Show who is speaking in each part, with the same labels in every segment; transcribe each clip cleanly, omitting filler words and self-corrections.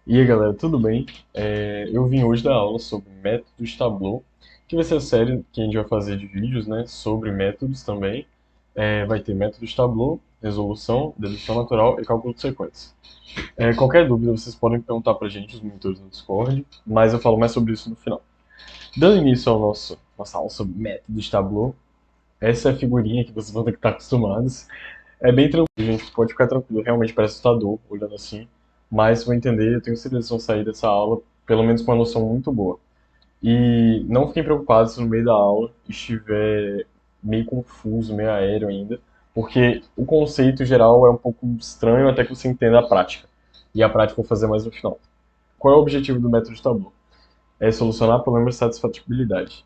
Speaker 1: E aí galera, tudo bem? Eu vim hoje dar aula sobre métodos Tableau, que vai ser a série que a gente vai fazer de vídeos, né, sobre métodos também. Vai ter métodos Tableau, resolução, dedução natural e cálculo de sequência. Qualquer dúvida vocês podem perguntar pra gente, os monitores no Discord, mas eu falo mais sobre isso no final. Dando início ao nossa aula sobre métodos Tableau, essa é a figurinha que vocês vão ter que estar acostumados. É bem tranquilo, gente, pode ficar tranquilo, realmente parece assustador olhando assim, mas vão entender, eu tenho certeza que vão sair dessa aula, pelo menos com uma noção muito boa. E não fiquem preocupados se no meio da aula estiver meio confuso, meio aéreo ainda, porque o conceito geral é um pouco estranho até que você entenda a prática. E a prática eu vou fazer mais no final. Qual é o objetivo do método de Tableau? É solucionar problemas de satisfatibilidade.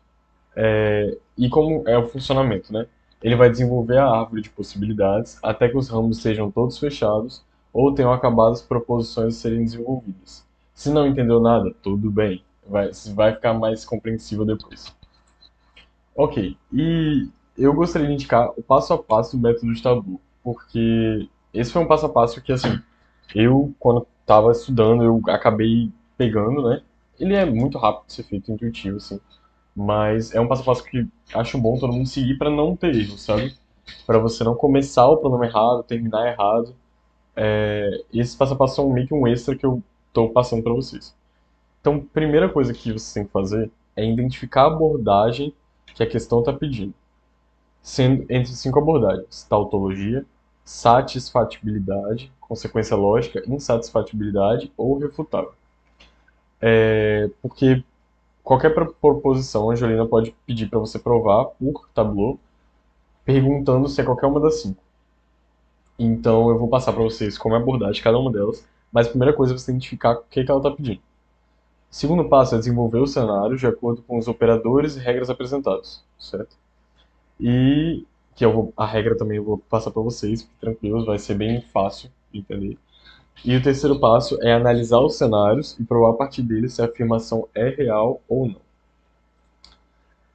Speaker 1: E como é o funcionamento, né? Ele vai desenvolver a árvore de possibilidades até que os ramos sejam todos fechados ou tenham acabado as proposições a serem desenvolvidas. Se não entendeu nada, tudo bem. Vai ficar mais compreensível depois. Ok, e eu gostaria de indicar o passo a passo do método de Tabu, porque esse foi um passo a passo que, assim, eu, quando estava estudando, eu acabei pegando, né? Ele é muito rápido de ser feito, intuitivo, assim. Mas é um passo a passo que acho bom todo mundo seguir para não ter erro, sabe? Para você não começar o problema errado, terminar errado. E esses passo a passo são meio que um extra que eu estou passando para vocês. Então, primeira coisa que você tem que fazer é identificar a abordagem que a questão está pedindo. Sendo entre cinco abordagens: tautologia, satisfatibilidade, consequência lógica, insatisfatibilidade ou refutável. Porque qualquer proposição, a Angelina pode pedir para você provar por Tableau, perguntando se é qualquer uma das cinco. Então eu vou passar para vocês como é abordar de cada uma delas, mas a primeira coisa é você identificar o que ela está pedindo. O segundo passo é desenvolver o cenário de acordo com os operadores e regras apresentados, certo? E a regra também eu vou passar para vocês, tranquilos, vai ser bem fácil de entender. E o terceiro passo é analisar os cenários e provar a partir deles se a afirmação é real ou não.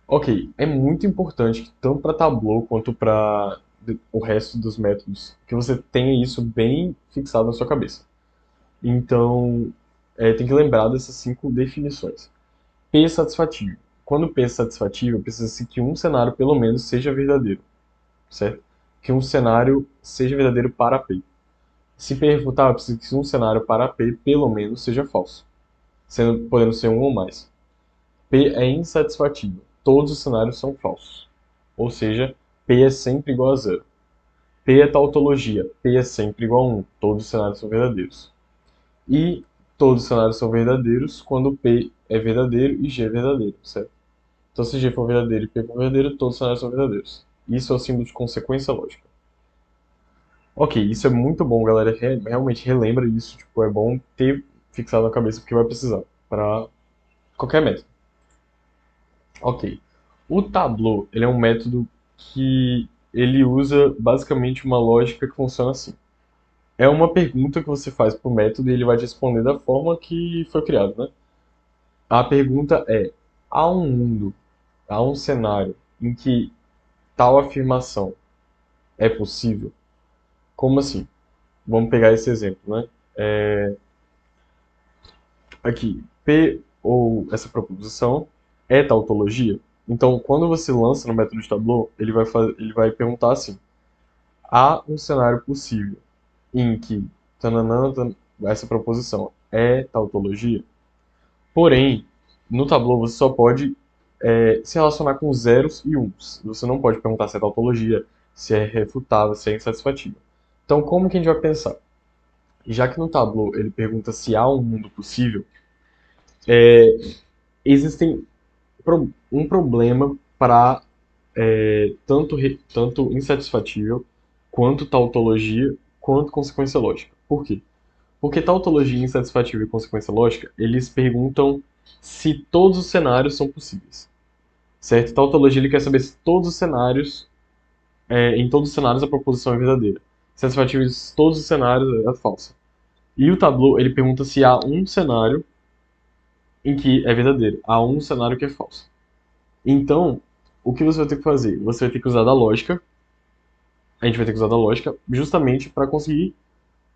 Speaker 1: Ok, é muito importante que tanto para Tableau quanto para o resto dos métodos que você tenha isso bem fixado na sua cabeça. Então, tem que lembrar dessas cinco definições. P satisfatível. Quando P é satisfatível, precisa-se que um cenário pelo menos seja verdadeiro, certo? Que um cenário seja verdadeiro para P. Se P é refutável, precisa que um cenário para P pelo menos seja falso, podendo ser um ou mais. P é insatisfatível. Todos os cenários são falsos. Ou seja, P é sempre igual a zero. P é tautologia. P é sempre igual a 1. Todos os cenários são verdadeiros. E todos os cenários são verdadeiros quando P é verdadeiro e G é verdadeiro, certo? Então, se G for verdadeiro e P for verdadeiro, todos os cenários são verdadeiros. Isso é o símbolo de consequência lógica. Ok, isso é muito bom, galera. Realmente relembra isso. Tipo, é bom ter fixado na cabeça porque vai precisar para qualquer método. Ok. O Tableau, ele é um método que ele usa basicamente uma lógica que funciona assim. É uma pergunta que você faz para o método e ele vai te responder da forma que foi criado, né? A pergunta é: há um mundo, há um cenário em que tal afirmação é possível? Como assim? Vamos pegar esse exemplo, né? Aqui, P ou essa proposição é tautologia? Então, quando você lança no método de Tableau, ele vai perguntar assim: há um cenário possível em que tananã, essa proposição é tautologia? Porém, no Tableau você só pode se relacionar com zeros e uns. Você não pode perguntar se é tautologia, se é refutável, se é insatisfatível. Então, como que a gente vai pensar? Já que no Tableau ele pergunta se há um mundo possível, existem um problema para tanto insatisfatível, quanto tautologia, quanto consequência lógica. Por quê? Porque tautologia, insatisfatível e consequência lógica, eles perguntam se todos os cenários são possíveis. Certo? Tautologia ele quer saber se todos os cenários, em todos os cenários a proposição é verdadeira. Satisfatível em todos os cenários é falsa. E o Tableau ele pergunta se há um cenário em que é verdadeiro, há um cenário que é falso. Então, o que você vai ter que fazer? Você vai ter que usar da lógica, a gente vai ter que usar da lógica justamente para conseguir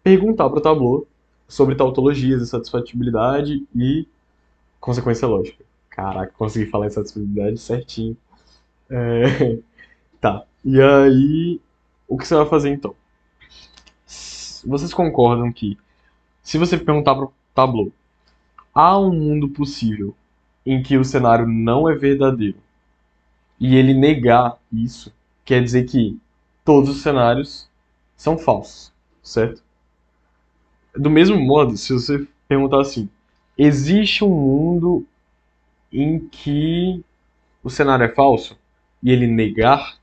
Speaker 1: perguntar para o Tableau sobre tautologias, insatisfatibilidade e consequência lógica. Caraca, consegui falar insatisfatibilidade certinho. É, tá. E aí, o que você vai fazer então? Vocês concordam que, se você perguntar para o Tableau, há um mundo possível em que o cenário não é verdadeiro, e ele negar isso, quer dizer que todos os cenários são falsos, certo? Do mesmo modo, se você perguntar assim, existe um mundo em que o cenário é falso e ele negar,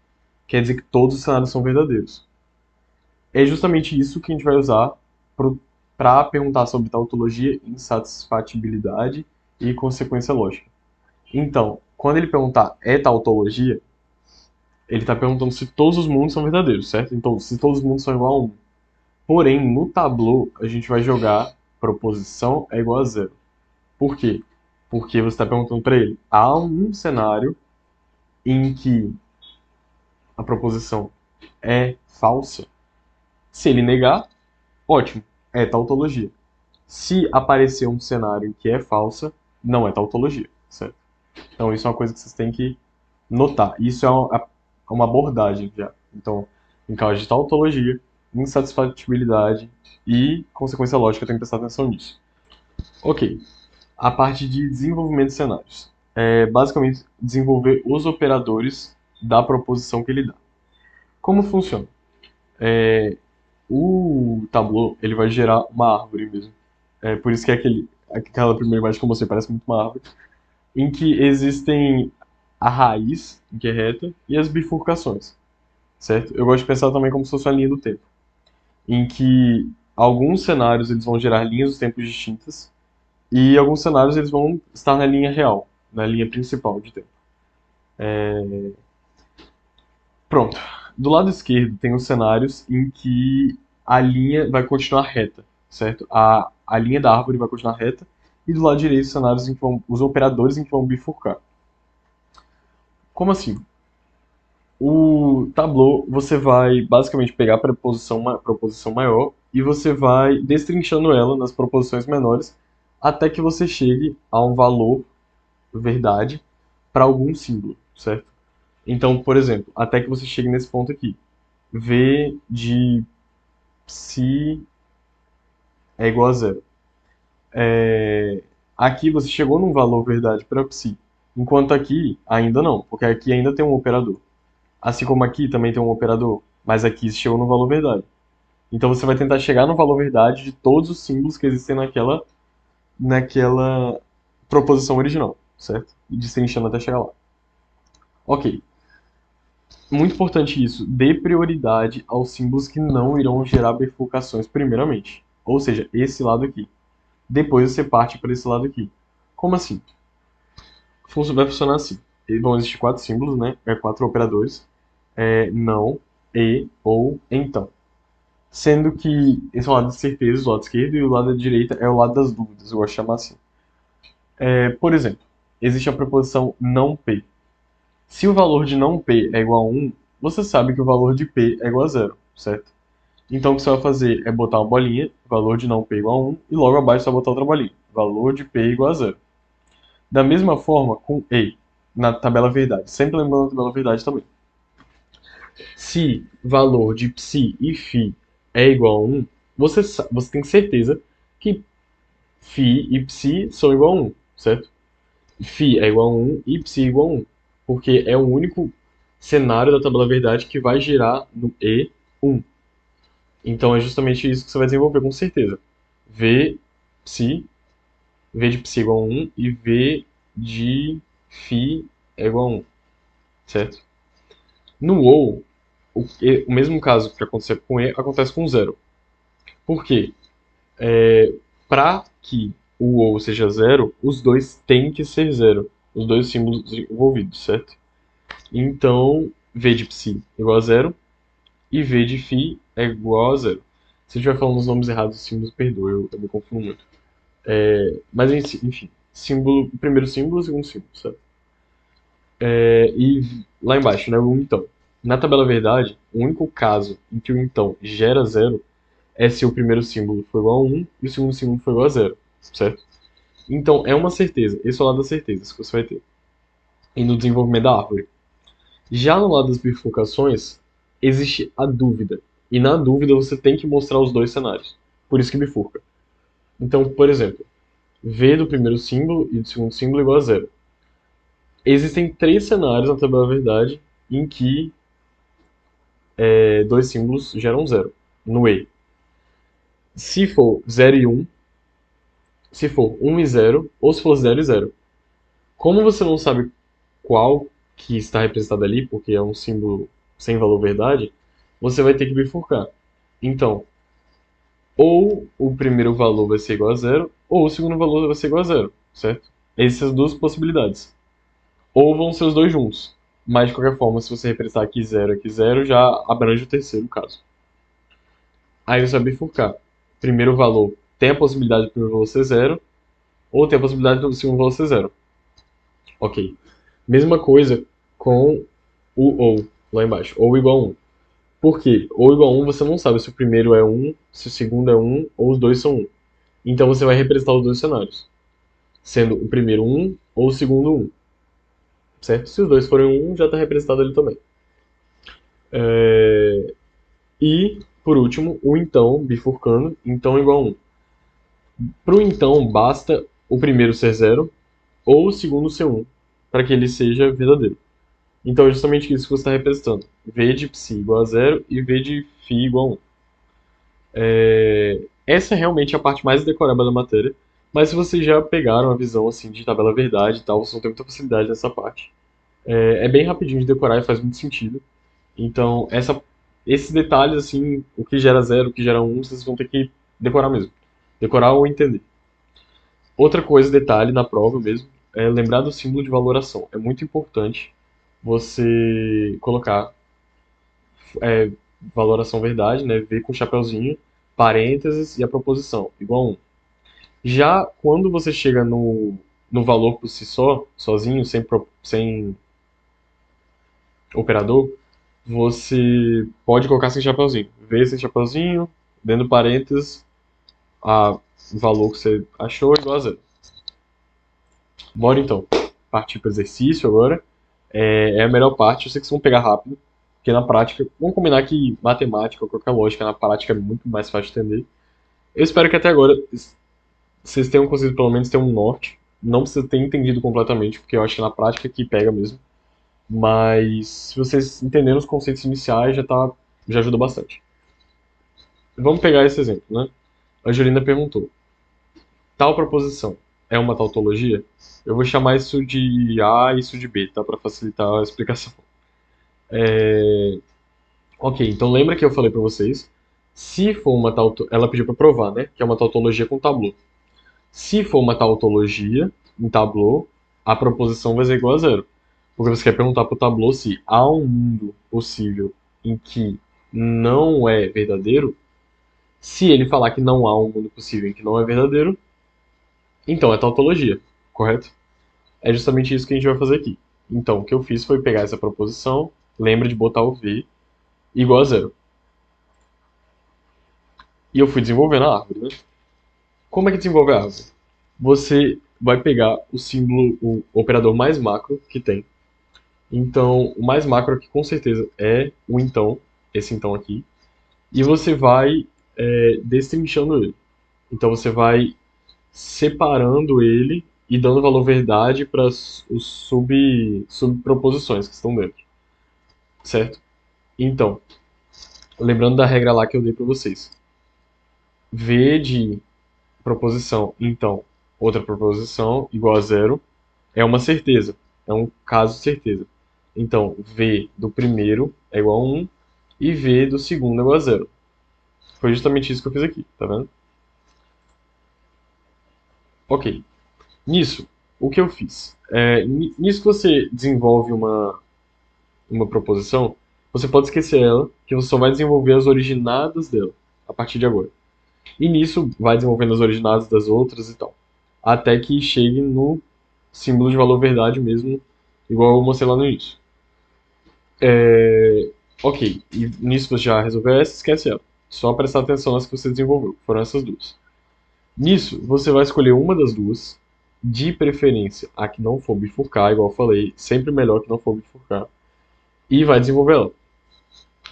Speaker 1: quer dizer que todos os cenários são verdadeiros. É justamente isso que a gente vai usar para perguntar sobre tautologia, insatisfatibilidade e consequência lógica. Então, quando ele perguntar é tautologia, ele está perguntando se todos os mundos são verdadeiros, certo? Então, se todos os mundos são igual a 1. Porém, no Tableau, a gente vai jogar proposição é igual a zero. Por quê? Porque você está perguntando para ele, há um cenário em que a proposição é falsa? Se ele negar, ótimo, é tautologia. Se aparecer um cenário em que é falsa, não é tautologia, certo? Então isso é uma coisa que vocês têm que notar. Isso é uma abordagem já. Então, em caso de tautologia, insatisfatibilidade e consequência lógica, tem que prestar atenção nisso. Ok, a parte de desenvolvimento de cenários. É basicamente desenvolver os operadores da proposição que ele dá. Como funciona? O Tableau, ele vai gerar uma árvore mesmo. Por isso que aquela primeira imagem que eu mostrei parece muito uma árvore, em que existem a raiz, que é reta, e as bifurcações, certo? Eu gosto de pensar também como se fosse uma linha do tempo, em que alguns cenários eles vão gerar linhas do tempo distintas, e alguns cenários eles vão estar na linha real, na linha principal de tempo. Pronto. Do lado esquerdo tem os cenários em que a linha vai continuar reta, certo? A linha da árvore vai continuar reta. E do lado direito, os cenários em que os operadores em que vão bifurcar. Como assim? O Tableau, você vai basicamente pegar a proposição maior e você vai destrinchando ela nas proposições menores até que você chegue a um valor verdade para algum símbolo, certo? Então, por exemplo, até que você chegue nesse ponto aqui. V de psi é igual a zero. Aqui você chegou num valor verdade para psi, enquanto aqui ainda não, porque aqui ainda tem um operador. Assim como aqui também tem um operador, mas aqui chegou no valor verdade. Então você vai tentar chegar no valor verdade de todos os símbolos que existem naquela proposição original, certo? E destrinchando até chegar lá. Ok. Muito importante isso, dê prioridade aos símbolos que não irão gerar bifurcações primeiramente. Ou seja, esse lado aqui. Depois você parte para esse lado aqui. Como assim? Vai funcionar assim. Vão existir quatro símbolos, né? Quatro operadores. Não, e, ou, então. Sendo que esse é o lado de certezas, o lado esquerdo, e o lado da direita é o lado das dúvidas, eu gosto de chamar assim. Por exemplo, existe a proposição não P. Se o valor de não P é igual a 1, você sabe que o valor de P é igual a zero, certo? Então o que você vai fazer é botar uma bolinha, valor de não P igual a 1, e logo abaixo você vai botar outra bolinha, valor de P igual a zero. Da mesma forma com E, na tabela verdade. Sempre lembrando da tabela verdade também. Se valor de psi e φ é igual a 1, você tem certeza que φ e psi são igual a 1, certo? Φ é igual a 1 e psi é igual a 1, porque é o único cenário da tabela verdade que vai gerar no E 1. Então é justamente isso que você vai desenvolver com certeza. V, psi, V de psi é igual a 1 e V de φ é igual a 1, certo? No ou, o mesmo caso que acontece com E acontece com zero. Por quê? Para que o ou seja zero, os dois têm que ser zero. Os dois símbolos envolvidos, certo? Então, V de psi é igual a zero e V de φ é igual a zero. Se eu estiver falando os nomes errados dos símbolos, perdoe, eu me confundo muito. Mas enfim, símbolo, primeiro símbolo, segundo símbolo, certo? E lá embaixo, né, o então. Na tabela verdade, o único caso em que o então gera zero é se o primeiro símbolo for igual a 1 e o segundo símbolo for igual a 0, certo? Então, é uma certeza. Esse é o lado das certezas que você vai ter. E no desenvolvimento da árvore. Já no lado das bifurcações, existe a dúvida. E na dúvida você tem que mostrar os dois cenários. Por isso que bifurca. Então, por exemplo, V do primeiro símbolo e do segundo símbolo igual a 0. Existem três cenários na tabela verdade em que dois símbolos geram 0 no E. Se for 0 e 1, se for 1 e 0, ou se for 0 e 0. Como você não sabe qual que está representado ali, porque é um símbolo sem valor verdade, você vai ter que bifurcar. Então, ou o primeiro valor vai ser igual a 0, ou o segundo valor vai ser igual a 0, certo? Essas duas possibilidades. Ou vão ser os dois juntos. Mas, de qualquer forma, se você representar aqui 0, já abrange o terceiro caso. Aí você vai bifurcar. Primeiro valor tem a possibilidade do primeiro valor ser 0, ou tem a possibilidade do segundo valor ser 0. Ok. Mesma coisa com o ou, lá embaixo. Ou igual a 1. Por quê? Ou igual a 1 você não sabe se o primeiro é 1, se o segundo é 1, ou os dois são 1. Então você vai representar os dois cenários. Sendo o primeiro 1 ou o segundo 1. Certo? Se os dois forem 1, já está representado ali também. E, por último, o então, bifurcando, então igual a 1. Para o então, basta o primeiro ser 0 ou o segundo ser 1, para que ele seja verdadeiro. Então é justamente isso que você está representando. V de psi igual a 0 e V de φ igual a 1. Essa é realmente a parte mais decorada da matéria, mas se vocês já pegaram a visão assim, de tabela verdade e tal, vocês vão ter muita facilidade nessa parte. É bem rapidinho de decorar e faz muito sentido. Então, esses detalhes, assim, o que gera 0, o que gera 1, vocês vão ter que decorar mesmo. Decorar ou entender. Outra coisa, detalhe na prova mesmo, é lembrar do símbolo de valoração. É muito importante você colocar valoração verdade, né? V com chapeuzinho, parênteses e a proposição, igual a 1. Já quando você chega no valor por si só, sozinho, sem operador, você pode colocar sem chapeuzinho. V sem chapeuzinho, dentro do parênteses, o valor que você achou igual a 0. Bora então partir para o exercício agora. É a melhor parte, eu sei que vocês vão pegar rápido, porque na prática, vamos combinar que matemática ou qualquer lógica na prática é muito mais fácil de entender. Eu espero que até agora vocês tenham conseguido pelo menos ter um norte. Não precisa ter entendido completamente, porque eu acho que na prática que pega mesmo. Mas se vocês entenderam os conceitos iniciais, já ajuda bastante. Vamos pegar esse exemplo, né? A Julinda perguntou: tal proposição é uma tautologia? Eu vou chamar isso de A e isso de B, tá? Para facilitar a explicação. Ok, então lembra que eu falei para vocês, se for uma ela pediu para provar, né? Que é uma tautologia com tableau. Se for uma tautologia em tableau, a proposição vai ser igual a 0. Porque você quer perguntar para o tableau se há um mundo possível em que não é verdadeiro. Se ele falar que não há um mundo possível em que não é verdadeiro, então é tautologia, correto? É justamente isso que a gente vai fazer aqui. Então, o que eu fiz foi pegar essa proposição, lembra de botar o V igual a 0. E eu fui desenvolvendo a árvore, né? Como é que desenvolve a árvore? Você vai pegar o símbolo, o operador mais macro que tem. Então, o mais macro aqui com certeza é o então, esse então aqui. E você vai destrinchando ele. Então você vai separando ele e dando valor verdade para os subproposições que estão dentro. Certo? Então, lembrando da regra lá que eu dei para vocês. V de proposição, então, outra proposição igual a 0 é uma certeza. É um caso de certeza. Então, V do primeiro é igual a 1 e V do segundo é igual a 0. Foi justamente isso que eu fiz aqui, tá vendo? Ok. Nisso, o que eu fiz? Nisso que você desenvolve uma proposição, você pode esquecer ela, que você só vai desenvolver as originadas dela, a partir de agora. E nisso, vai desenvolvendo as originadas das outras e tal. Até que chegue no símbolo de valor verdade mesmo, igual eu mostrei lá no início. Ok, e nisso você já resolveu essa, esquece ela. Só prestar atenção nas que você desenvolveu. Foram essas duas. Nisso, você vai escolher uma das duas, de preferência a que não for bifurcar, igual eu falei, sempre melhor que não for bifurcar, e vai desenvolver ela.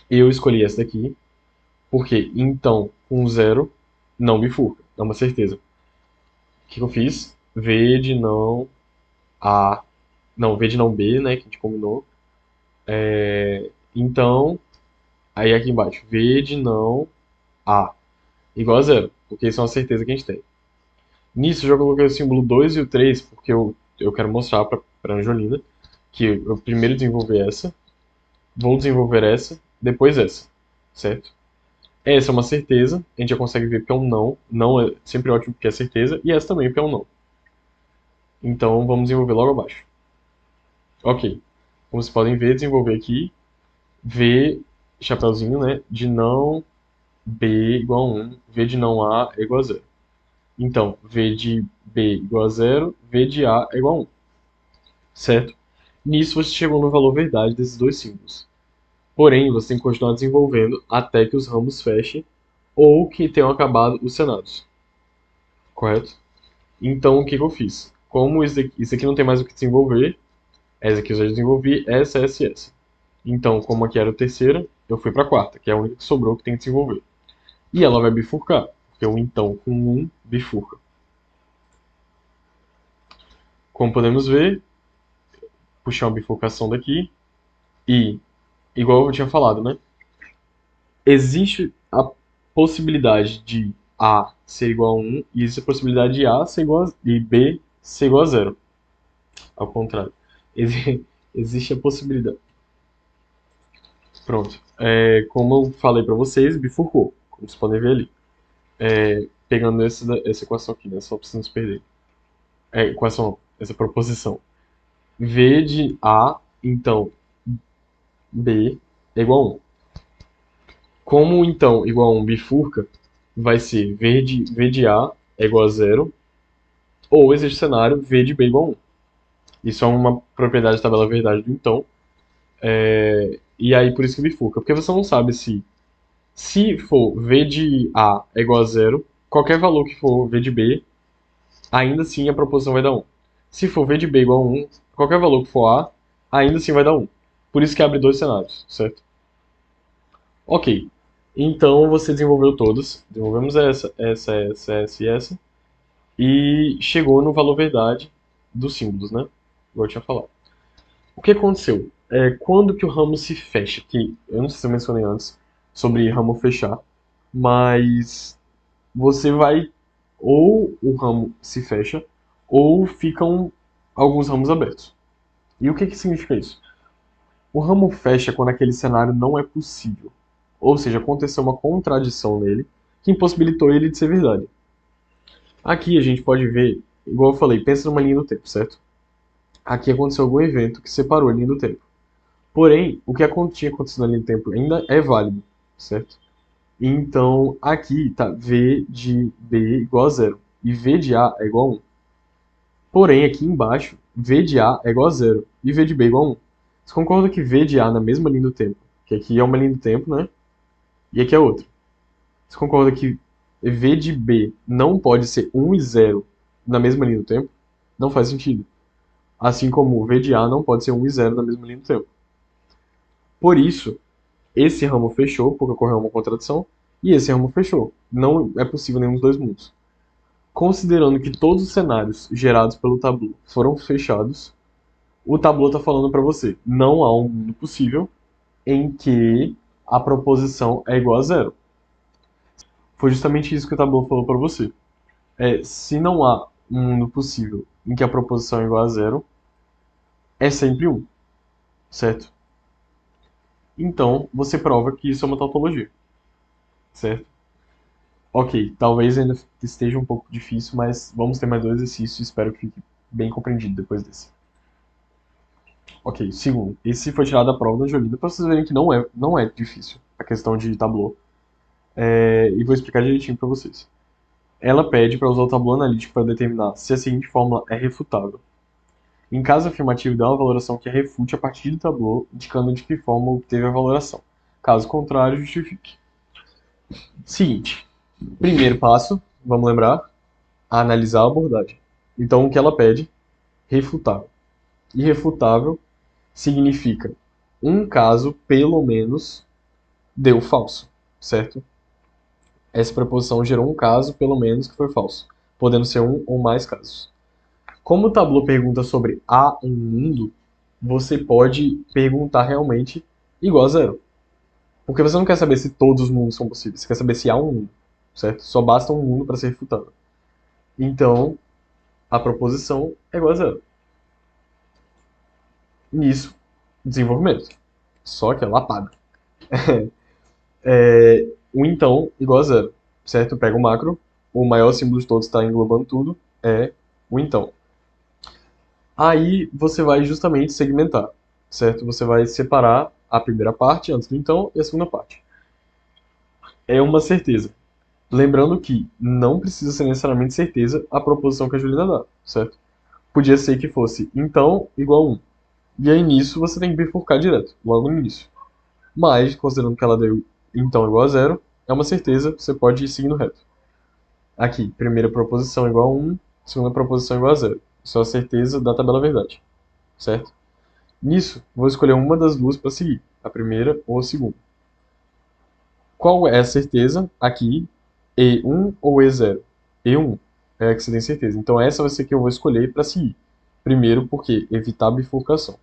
Speaker 1: Eu escolhi essa daqui, porque então com zero não bifurca, é uma certeza. O que eu fiz? V de não A, não, V de não B, né, que a gente combinou. Então, aí aqui embaixo, V de não A, igual a zero, porque isso é uma certeza que a gente tem. Nisso, eu já coloquei o símbolo 2 e o 3, porque eu quero mostrar para a Angelina que eu primeiro desenvolver essa, vou desenvolver essa, depois essa, certo? Essa é uma certeza, a gente já consegue ver porque é um não, não é sempre ótimo porque é certeza, e essa também porque é um não. Então vamos desenvolver logo abaixo. Ok, como vocês podem ver, desenvolver aqui, V, chapeuzinho, né, de não B igual a 1, V de não A é igual a 0. Então, V de B igual a 0, V de A é igual a 1. Certo? Nisso você chegou no valor verdade desses dois símbolos. Porém, você tem que continuar desenvolvendo até que os ramos fechem ou que tenham acabado os cenários. Correto? Então, o que eu fiz? Como isso aqui não tem mais o que desenvolver, essa aqui eu já desenvolvi, essa e essa. Então, como aqui era a terceira, eu fui para a quarta, que é a única que sobrou que tem que desenvolver. E ela vai bifurcar, porque o então com 1 bifurca. Como podemos ver, puxar uma bifurcação daqui e, igual eu tinha falado, né? Existe a possibilidade de A ser igual a 1 e existe a possibilidade de A ser igual a, e B ser igual a 0. Ao contrário. Existe a possibilidade. Pronto. Como eu falei para vocês, bifurcou. Como vocês podem ver ali. Pegando essa equação aqui, né? Só para vocês não se perderem. Equação, essa proposição. V de A, então, B é igual a 1. Como então igual a 1 bifurca, vai ser V de A é igual a 0, ou existe o cenário V de B igual a 1. Isso é uma propriedade da tabela verdade do então. E aí por isso que bifurca. Porque você não sabe se for V de A é igual a 0, qualquer valor que for V de B, ainda assim a proposição vai dar 1. Se for V de B igual a 1, qualquer valor que for A, ainda assim vai dar 1. Por isso que abre dois cenários, certo? Ok. Então você desenvolveu todos. Desenvolvemos essa e essa. E chegou no valor verdade dos símbolos, né? Igual eu tinha falado. O que aconteceu? Quando que o ramo se fecha? Que eu não sei se eu mencionei antes sobre ramo fechar, mas você vai ou o ramo se fecha ou ficam alguns ramos abertos. E o que que significa isso? O ramo fecha quando aquele cenário não é possível. Ou seja, aconteceu uma contradição nele que impossibilitou ele de ser verdade. Aqui a gente pode ver, igual eu falei, pensa numa linha do tempo, certo? Aqui aconteceu algum evento que separou a linha do tempo. Porém, o que tinha acontecido na linha do tempo ainda é válido, certo? Então, aqui está V de B igual a 0 e V de A é igual a 1. Porém, aqui embaixo, V de A é igual a 0 e V de B é igual a 1. Você concorda que V de A na mesma linha do tempo, que aqui é uma linha do tempo, né? E aqui é outra. Você concorda que V de B não pode ser 1 e 0 na mesma linha do tempo? Não faz sentido. Assim como V de A não pode ser 1 e 0 na mesma linha do tempo. Por isso, esse ramo fechou, porque ocorreu uma contradição, e esse ramo fechou. Não é possível nenhum dos dois mundos. Considerando que todos os cenários gerados pelo Tableau foram fechados, o Tableau está falando para você, não há um mundo possível em que a proposição é igual a 0. Foi justamente isso que o Tableau falou para você. Se não há um mundo possível em que a proposição é igual a 0, é sempre 1, certo? Então, você prova que isso é uma tautologia, certo? Ok, talvez ainda esteja um pouco difícil, mas vamos ter mais dois exercícios e espero que fique bem compreendido depois desse. Ok, segundo, esse foi tirado da prova da Angelina para vocês verem que não é difícil a questão de Tableau. E vou explicar direitinho para vocês. Ela pede para usar o Tableau analítico para determinar se a seguinte fórmula é refutável. Em caso afirmativo, dá uma valoração que a refute a partir do Tableau, indicando de que forma obteve a valoração. Caso contrário, justifique. Seguinte, primeiro passo, vamos lembrar, analisar a abordagem. Então, o que ela pede? Refutável. Irrefutável significa um caso, pelo menos, deu falso, certo? Essa proposição gerou um caso, pelo menos, que foi falso, podendo ser um ou mais casos. Como o Tableau pergunta sobre há um mundo, você pode perguntar realmente igual a zero. Porque você não quer saber se todos os mundos são possíveis, você quer saber se há um mundo, certo? Só basta um mundo para ser refutado. Então, a proposição é igual a zero. Nisso, desenvolvimento. Só que é lapada. O então igual a zero, certo? Pega o macro, o maior símbolo de todos está englobando tudo, é o então. Aí você vai justamente segmentar, certo? Você vai separar a primeira parte antes do então e a segunda parte. É uma certeza. Lembrando que não precisa ser necessariamente certeza a proposição que a Juliana dá, certo? Podia ser que fosse então igual a 1. E aí nisso você tem que bifurcar direto, logo no início. Mas, considerando que ela deu então igual a zero, é uma certeza, você pode ir seguindo reto. Aqui, primeira proposição igual a 1, segunda proposição igual a zero. Isso é a certeza da tabela verdade, certo? Nisso, vou escolher uma das duas para seguir, a primeira ou a segunda. Qual é a certeza aqui? E1 ou E0? E1 é a que você tem certeza. Então essa vai ser a que eu vou escolher para seguir. Primeiro, porque evitar bifurcação.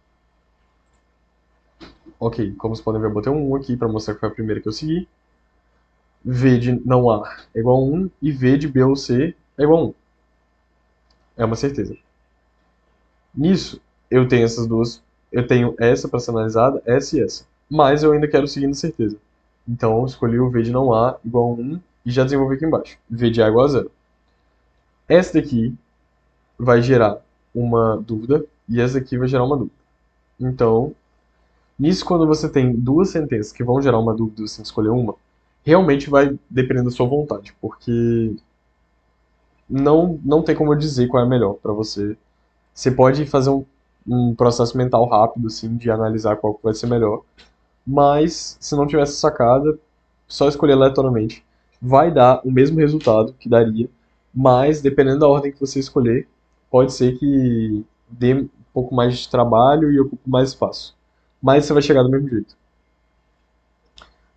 Speaker 1: Ok, como vocês podem ver, eu botei um 1 aqui para mostrar que foi a primeira que eu segui. V de não A é igual a 1 e V de B ou C é igual a 1. É uma certeza. Nisso, eu tenho essas duas. Eu tenho essa para ser analisada, essa e essa. Mas eu ainda quero seguir na certeza. Então, eu escolhi o V de não A igual a 1 e já desenvolvi aqui embaixo. V de A igual a 0. Essa daqui vai gerar uma dúvida e essa daqui vai gerar uma dúvida. Então, nisso, quando você tem duas sentenças que vão gerar uma dúvida e você tem que escolher uma, realmente vai dependendo da sua vontade, porque não tem como eu dizer qual é a melhor para você. Você pode fazer um processo mental rápido, assim, de analisar qual que vai ser melhor, mas se não tivesse sacada, só escolher aleatoriamente vai dar o mesmo resultado que daria, mas dependendo da ordem que você escolher, pode ser que dê um pouco mais de trabalho e ocupe mais espaço. Mas você vai chegar do mesmo jeito.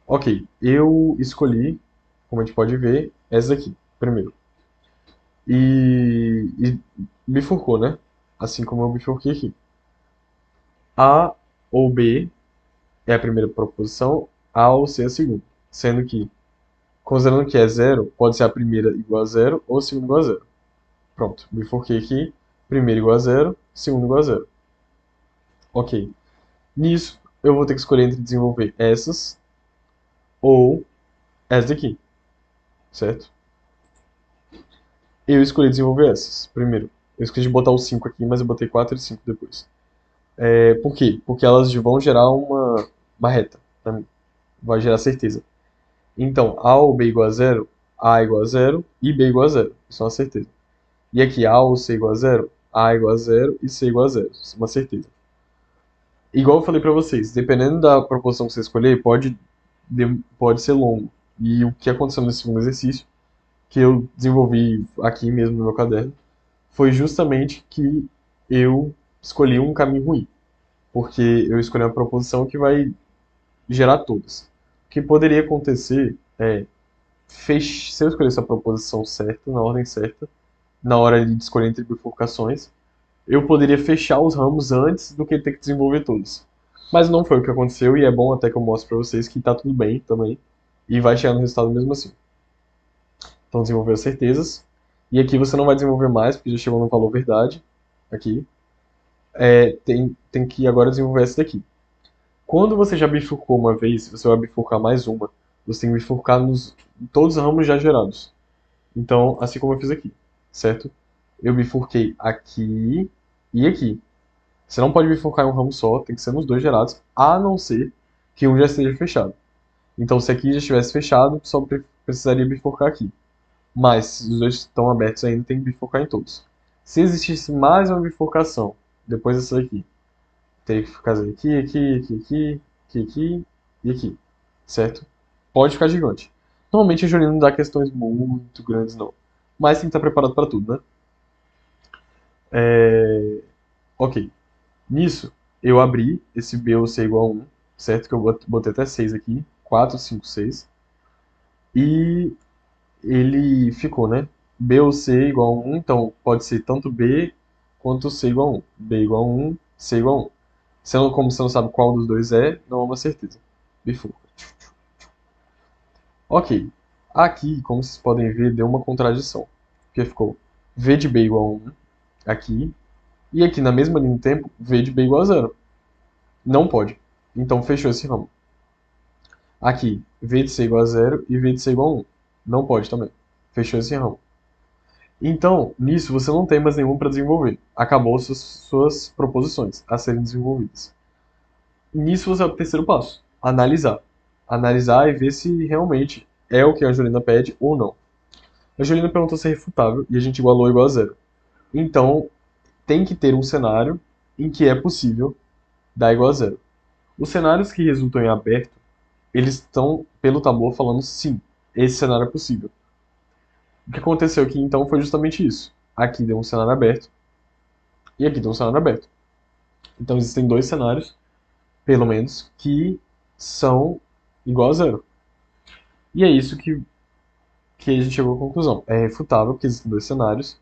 Speaker 1: Ok, eu escolhi, como a gente pode ver, essa aqui, primeiro. E bifurcou, né? Assim como eu bifurquei aqui. A ou B é a primeira proposição, A ou C é a segunda. Sendo que, considerando que é zero, pode ser a primeira igual a zero ou a segunda igual a zero. Pronto, bifurquei aqui, primeira igual a zero, segunda igual a zero. Ok. Nisso, eu vou ter que escolher entre desenvolver essas ou essa daqui, certo? Eu escolhi desenvolver essas, primeiro. Eu esqueci de botar o 5 aqui, mas eu botei 4 e 5 depois. Por quê? Porque elas vão gerar uma reta, pra mim. Vai gerar certeza. Então, A ou B igual a zero, A igual a zero e B igual a zero. Isso é uma certeza. E aqui, A ou C igual a zero, A igual a zero e C igual a zero. Isso é uma certeza. Igual eu falei pra vocês, dependendo da proposição que você escolher, pode ser longo. E o que aconteceu nesse segundo exercício, que eu desenvolvi aqui mesmo no meu caderno, foi justamente que eu escolhi um caminho ruim. Porque eu escolhi uma proposição que vai gerar todas. O que poderia acontecer é, se eu escolhesse a proposição certa, na ordem certa, na hora de escolher entre bifurcações, eu poderia fechar os ramos antes do que ter que desenvolver todos. Mas não foi o que aconteceu e é bom até que eu mostre para vocês que tá tudo bem também e vai chegar no resultado mesmo assim. Então desenvolveu as certezas e aqui você não vai desenvolver mais porque já chegou no valor verdade aqui. Tem que agora desenvolver essa daqui. Quando você já bifurcou uma vez, você vai bifurcar mais uma. Você tem que bifurcar em todos os ramos já gerados. Então, assim como eu fiz aqui, certo? Eu bifurquei aqui e aqui. Você não pode bifurcar em um ramo só, tem que ser nos dois gerados, a não ser que um já esteja fechado. Então, se aqui já estivesse fechado, só precisaria bifurcar aqui. Mas, se os dois estão abertos ainda, tem que bifurcar em todos. Se existisse mais uma bifurcação, depois dessa daqui, teria que fazer aqui e aqui, certo? Pode ficar gigante. Normalmente a Jolina não dá questões muito grandes, não. Mas tem que estar preparado para tudo, né? Ok. Nisso, eu abri esse B ou C igual a 1, certo? Que eu botei até 6 aqui. 4, 5, 6. E ele ficou, né? B ou C igual a 1, então pode ser tanto B quanto C igual a 1. B igual a 1, C igual a 1. Como você não sabe qual dos dois é, não é uma certeza. Bifurca. Ok. Aqui, como vocês podem ver, deu uma contradição. Porque ficou V de B igual a 1 aqui. E aqui, na mesma linha do tempo, V de B igual a 0. Não pode. Então fechou esse ramo. Aqui, V de C igual a 0 e V de C igual a 1. Não pode também. Fechou esse ramo. Então, nisso você não tem mais nenhum para desenvolver. Acabou suas proposições a serem desenvolvidas. Nisso você vai para o terceiro passo. Analisar. Analisar e ver se realmente é o que a Angelina pede ou não. A Angelina perguntou se é refutável e a gente igualou igual a 0. Então, tem que ter um cenário em que é possível dar igual a 0. Os cenários que resultam em aberto, eles estão pelo tabu falando sim, esse cenário é possível. O que aconteceu aqui então foi justamente isso. Aqui deu um cenário aberto e aqui deu um cenário aberto. Então existem dois cenários, pelo menos, que são igual a 0. E é isso que a gente chegou à conclusão. É refutável que existem dois cenários.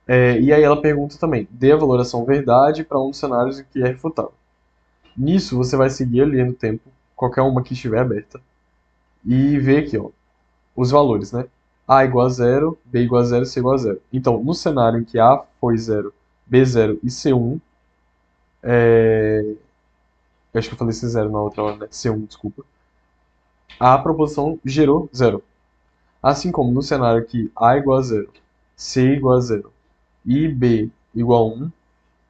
Speaker 1: E aí ela pergunta também, dê a valoração verdade para um dos cenários em que é refutável. Nisso você vai seguir ali no tempo, qualquer uma que estiver aberta, e ver aqui, ó, os valores, né? A igual a 0, B igual a 0, C igual a 0. Então, no cenário em que A foi 0, B 0 e C 1, eu acho que eu falei C 0 na outra hora, né? C 1, desculpa. A proposição gerou 0. Assim como no cenário que A igual a 0, C igual a 0 e B igual a 1,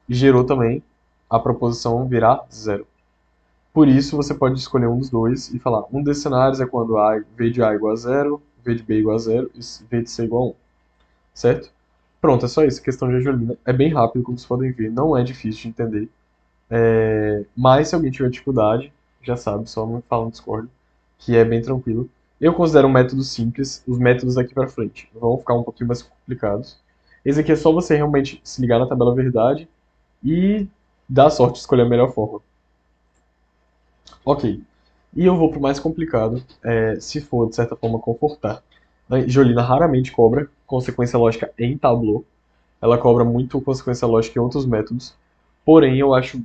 Speaker 1: gerou também a proposição virar 0. Por isso, você pode escolher um dos dois e falar, um desses cenários é quando V de A igual a 0, V de B igual a 0 e V de C igual a 1. Certo? Pronto, é só isso. A questão de Angelina é bem rápido, como vocês podem ver, não é difícil de entender. Mas se alguém tiver dificuldade, já sabe, só me fala no Discord, que é bem tranquilo. Eu considero um método simples, os métodos daqui pra frente vão ficar um pouquinho mais complicados. Esse aqui é só você realmente se ligar na tabela verdade e dar sorte de escolher a melhor forma. Ok. E eu vou pro mais complicado, se for de certa forma confortar. Jolina raramente cobra consequência lógica em Tableau. Ela cobra muito consequência lógica em outros métodos. Porém, eu acho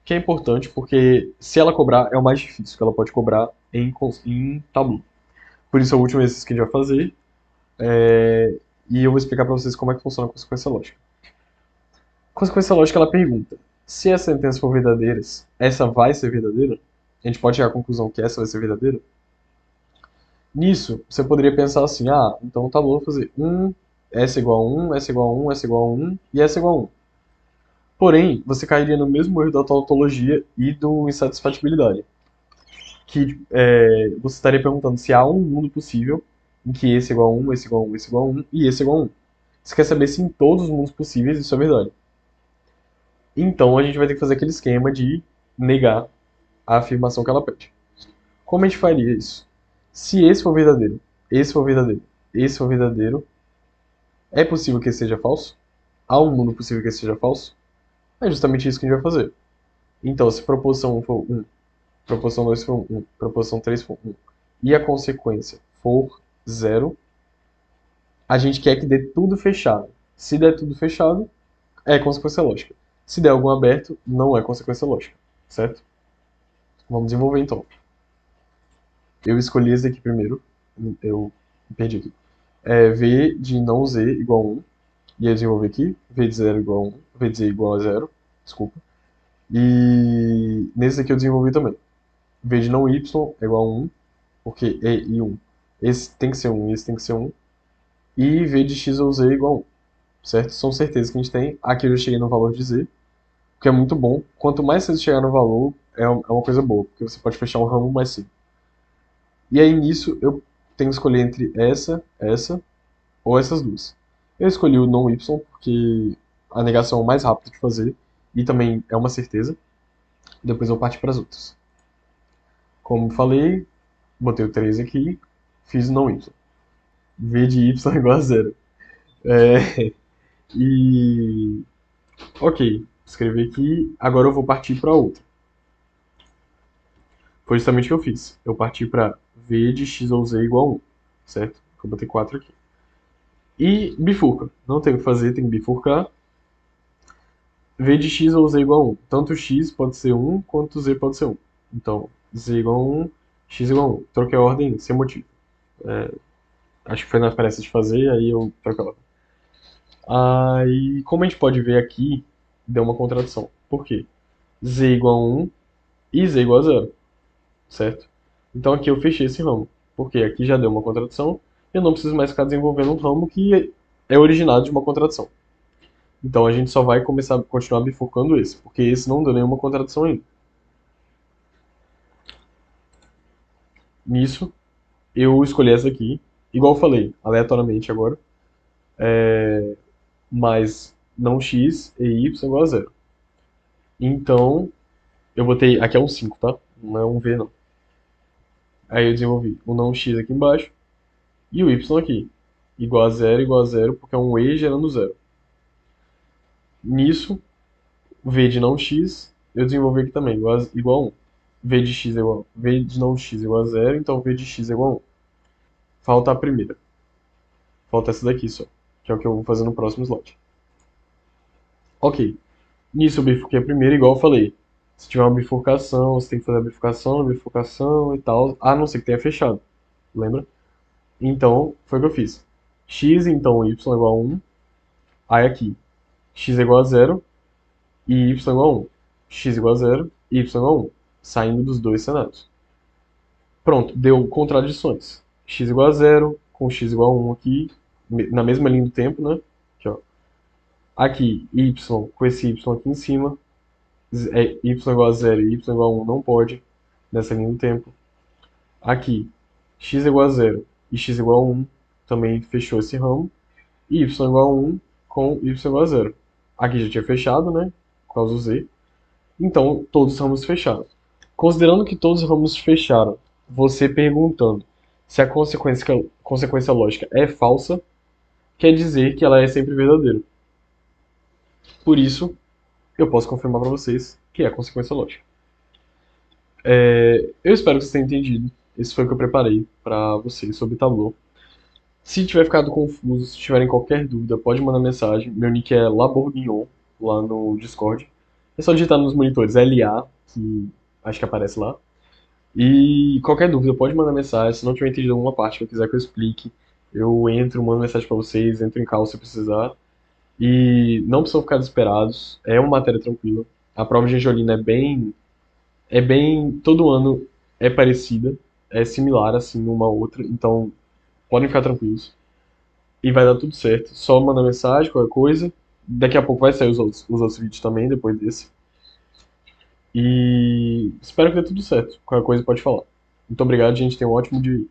Speaker 1: que é importante porque se ela cobrar é o mais difícil que ela pode cobrar em Tableau. Por isso é o último exercício que a gente vai fazer. E eu vou explicar para vocês como é que funciona a consequência lógica. Consequência lógica ela pergunta: se as sentenças for verdadeiras, essa vai ser verdadeira? A gente pode chegar à conclusão que essa vai ser verdadeira? Nisso, você poderia pensar assim: ah, então tá bom, vou fazer S igual a 1, S igual a 1, S igual a 1 e S igual a 1. Porém, você cairia no mesmo erro da tautologia e do insatisfatibilidade. Que você estaria perguntando se há um mundo possível em que esse é igual a 1, esse é igual a 1, esse é igual a 1 e esse é igual a 1. Você quer saber se em todos os mundos possíveis isso é verdade. Então a gente vai ter que fazer aquele esquema de negar a afirmação que ela pede. Como a gente faria isso? Se esse for verdadeiro, esse for verdadeiro, esse for verdadeiro, é possível que esse seja falso? Há um mundo possível que esse seja falso? É justamente isso que a gente vai fazer. Então, se proposição 1 for 1, proposição 2 for 1, proposição 3 for 1, e a consequência for 0, a gente quer que dê tudo fechado. Se der tudo fechado, é consequência lógica. Se der algum aberto, não é consequência lógica. Certo? Vamos desenvolver então. Eu escolhi esse daqui primeiro. Eu perdi aqui. V de não Z igual a 1. E eu desenvolvi aqui. V de 0 igual a 1. V de Z igual a 0. Desculpa. E nesse aqui eu desenvolvi também. V de não Y é igual a 1. Porque E e 1. Esse tem que ser 1 e esse tem que ser 1. E V de X ou Z é igual a 1. Certo? São certezas que a gente tem. Aqui eu já cheguei no valor de Z. O que é muito bom. Quanto mais cedo chegar no valor, é uma coisa boa. Porque você pode fechar um ramo mais cedo. E aí nisso eu tenho que escolher entre essa ou essas duas. Eu escolhi o não Y porque a negação é o mais rápido de fazer e também é uma certeza. Depois eu parti para as outras. Como falei, botei o 3 aqui Fiz o não y. V de y é igual a zero. É, e... Ok, escrevi aqui. Agora eu vou partir para outra. Foi justamente o que eu fiz. Eu parti para v de x ou z igual a 1, certo? Eu botei 4 aqui. E bifurca. Não tem o que fazer, tem que bifurcar. V de x ou z igual a 1. Tanto x pode ser 1, quanto z pode ser 1. Então, z igual a 1, x igual a 1. Troquei a ordem sem motivo. Acho que foi na pressa de fazer, aí eu troquei a ordem. Aí, como a gente pode ver aqui, deu uma contradição. Por quê? Z igual a 1 e z igual a 0, certo? Então aqui eu fechei esse ramo, porque aqui já deu uma contradição, eu não preciso mais ficar desenvolvendo um ramo que é originado de uma contradição. Então a gente só vai continuar bifurcando esse, porque esse não deu nenhuma contradição ainda. Nisso, eu escolhi essa aqui, igual eu falei, aleatoriamente agora, mas não x e y igual a 0. Então, eu botei, aqui é um 5, tá? Não é um v não. Aí eu desenvolvi o não x aqui embaixo e o y aqui, igual a zero, porque é um e gerando zero. Nisso, v de não x, eu desenvolvi aqui também, igual a 1. V de x é igual, v de não x é igual a zero, então v de x é igual a 1. Falta a primeira. Falta essa daqui só, que é o que eu vou fazer no próximo slide. Ok. Nisso eu bifurquei a primeira, igual eu falei. Se tiver uma bifurcação, você tem que fazer a bifurcação e tal, a não ser que tenha fechado. Lembra? Então, foi o que eu fiz. X, então, y igual a 1. Aí aqui, x é igual a 0 e y igual a 1. X igual a 0 e y igual a 1. Saindo dos dois cenários. Pronto, deu contradições. X igual a 0 com x igual a 1 aqui, na mesma linha do tempo, né? Aqui, ó. Aqui, y com esse y aqui em cima. Y igual a 0 e y igual a 1 não pode, nessa linha do tempo. Aqui, x igual a 0 e x igual a 1 também fechou esse ramo. E y igual a 1 com y igual a 0. Aqui já tinha fechado, né? Por causa do z. Então, todos os ramos fecharam. Considerando que todos os ramos fecharam, você perguntando se a consequência lógica é falsa, quer dizer que ela é sempre verdadeira. Por isso, eu posso confirmar para vocês que é a consequência lógica. Eu espero que vocês tenham entendido. Esse foi o que eu preparei para vocês sobre Tableau. Se tiver ficado confuso, se tiverem qualquer dúvida, pode mandar mensagem. Meu nick é Labourguignon, lá no Discord. É só digitar nos monitores LA, que acho que aparece lá. E qualquer dúvida, pode mandar mensagem. Se não tiver entendido alguma parte que eu quiser que eu explique, eu entro, mando mensagem para vocês, entro em call se precisar. E não precisam ficar desesperados, é uma matéria tranquila. A prova de Angiolina todo ano é parecida, é similar assim uma a outra, então podem ficar tranquilos. E vai dar tudo certo. Só mandar mensagem, qualquer coisa. Daqui a pouco vai sair os outros vídeos também, depois desse. E espero que dê tudo certo. Qualquer coisa pode falar. Muito obrigado, gente. Tenha um ótimo dia.